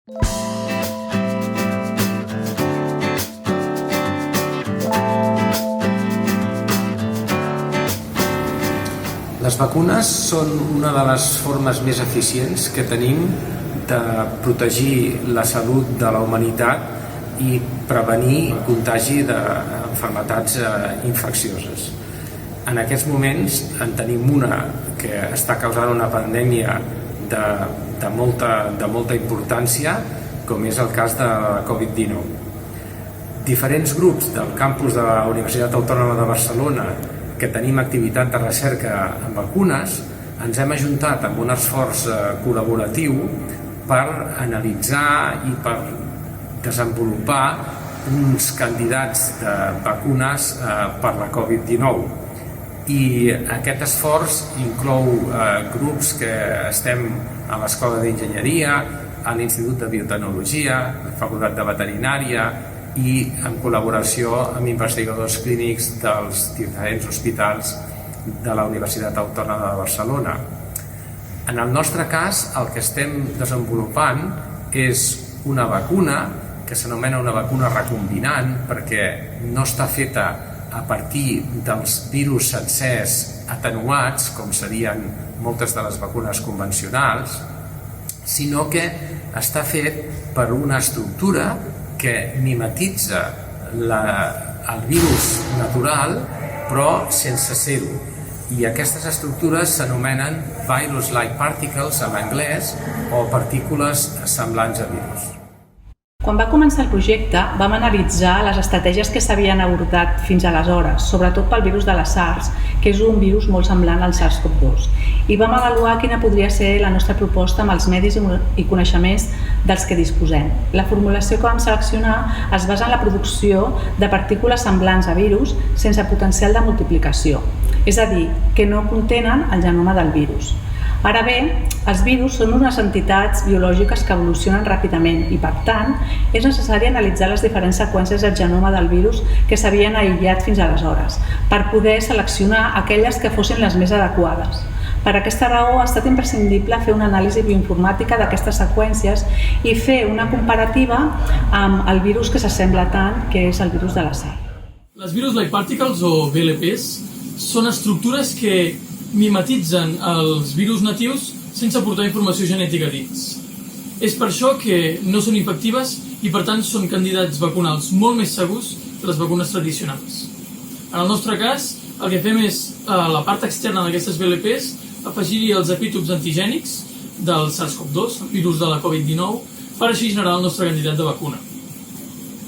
Les vacunes són una de les formes més eficients que tenim de protegir la salut de la humanitat i prevenir contagi d'enfermetats infeccioses. En aquests moments en tenim una que està causant una pandèmia de molta importància, com és el cas de la Covid-19. Diferents grups del campus de la Universitat Autònoma de Barcelona que tenim activitat de recerca en vacunes, ens hem ajuntat amb un esforç col·laboratiu per analitzar i per desenvolupar uns candidats de vacunes per la Covid-19. I aquest esforç inclou grups que estem a l'Escola d'Enginyeria, a l'Institut de Biotecnologia, a la Facultat de Veterinària, i en col·laboració amb investigadors clínics dels diferents hospitals de la Universitat Autònoma de Barcelona. En el nostre cas, el que estem desenvolupant és una vacuna que s'anomena una vacuna recombinant perquè no està feta a partir dels virus sencers atenuats, com serien moltes de les vacunes convencionals, sinó que està fet per una estructura que mimetitza el virus natural però sense ser-ho. I aquestes estructures s'anomenen virus-like particles en anglès o partícules semblants a virus. Quan va començar el projecte, vam analitzar les estratègies que s'havien abordat fins aleshores, sobretot pel virus de la SARS, que és un virus molt semblant al SARS-CoV-2, i vam avaluar quina podria ser la nostra proposta amb els medis i coneixements dels que disposem. La formulació que vam seleccionar es basa en la producció de partícules semblants a virus sense potencial de multiplicació, és a dir, que no contenen el genoma del virus. Ara bé, els virus són unes entitats biològiques que evolucionen ràpidament i, per tant, és necessari analitzar les diferents seqüències del genoma del virus que s'havien aïllat fins aleshores per poder seleccionar aquelles que fossin les més adequades. Per aquesta raó ha estat imprescindible fer una anàlisi bioinformàtica d'aquestes seqüències i fer una comparativa amb el virus que s'assembla tant, que és el virus de la SARS. Les virus-like particles o VLPs són estructures que mimetitzen els virus natius sense aportar informació genètica dins. És per això que no són infectives i per tant són candidats vacunals molt més segurs que les vacunes tradicionals. En el nostre cas, el que fem és a la part externa d'aquestes VLPs afegir-hi els epítops antigènics del SARS-CoV-2, el virus de la Covid-19, per així generar el nostre candidat de vacuna.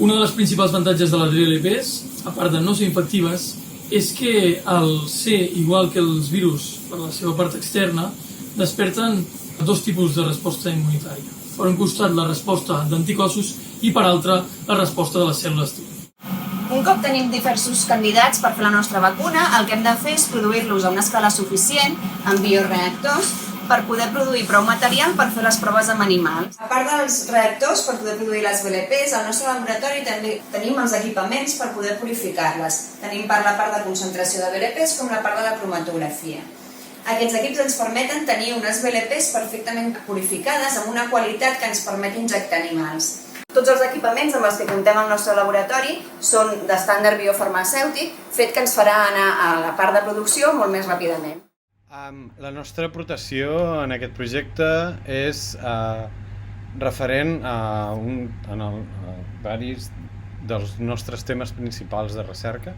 Una de les principals avantatges de les VLPs, a part de no ser infectives, és que al ser igual que els virus per la seva part externa, desperten dos tipus de resposta immunitària. Per un costat, la resposta d'anticossos i per altre, la resposta de les cèl·lules T. Un cop tenim diversos candidats per fer la nostra vacuna, el que hem de fer és produir-los a una escala suficient en bioreactors per poder produir prou material per fer les proves amb animals. A part dels reactors per poder produir les VLPs, al nostre laboratori també tenim els equipaments per poder purificar-les. Tenim tant la part de concentració de VLPs com la part de la cromatografia. Aquests equips ens permeten tenir unes VLPs perfectament purificades amb una qualitat que ens permet injectar animals. Tots els equipaments amb els que comptem al nostre laboratori són d'estàndard biofarmacèutic, fet que ens farà anar a la part de producció molt més ràpidament. La nostra aportació en aquest projecte és referent a diversos dels nostres temes principals de recerca,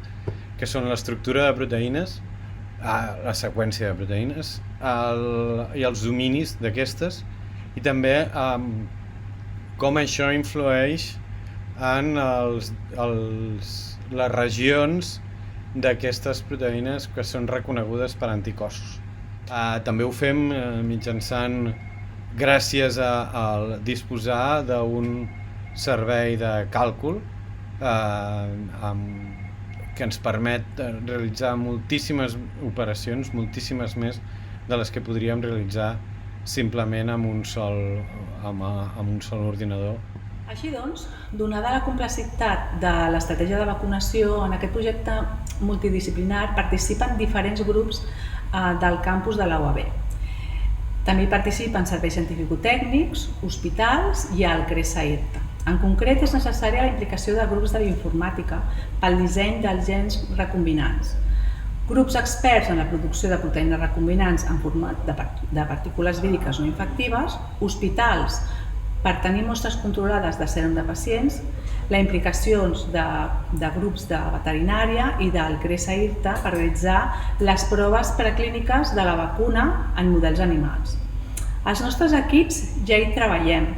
que són l'estructura de proteïnes, la seqüència de proteïnes i els dominis d'aquestes, i també com això influeix en les regions d'aquestes proteïnes que són reconegudes per anticossos. També ho fem mitjançant, gràcies a disposar d'un servei de càlcul que ens permet realitzar moltíssimes operacions, moltíssimes més de les que podríem realitzar simplement amb un sol ordinador. Així doncs, donada la complexitat de l'estratègia de vacunació, en aquest projecte multidisciplinar participen diferents grups del campus de la UAB. També hi participen serveis científico-tècnics, hospitals i el CRESA-IRTA. En concret, és necessària la implicació de grups de bioinformàtica pel disseny dels gens recombinants, grups experts en la producció de proteïnes recombinants en format de partícules víriques no infectives, hospitals per tenir mostres controlades de sèrum de pacients, la implicació de grups de veterinària i del CRESA-IRTA per realitzar les proves preclíniques de la vacuna en models animals. Els nostres equips ja hi treballem.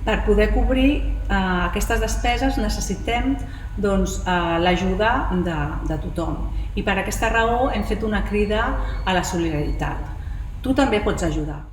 Per poder cobrir aquestes despeses necessitem l'ajuda de tothom i per aquesta raó hem fet una crida a la solidaritat. Tu també pots ajudar.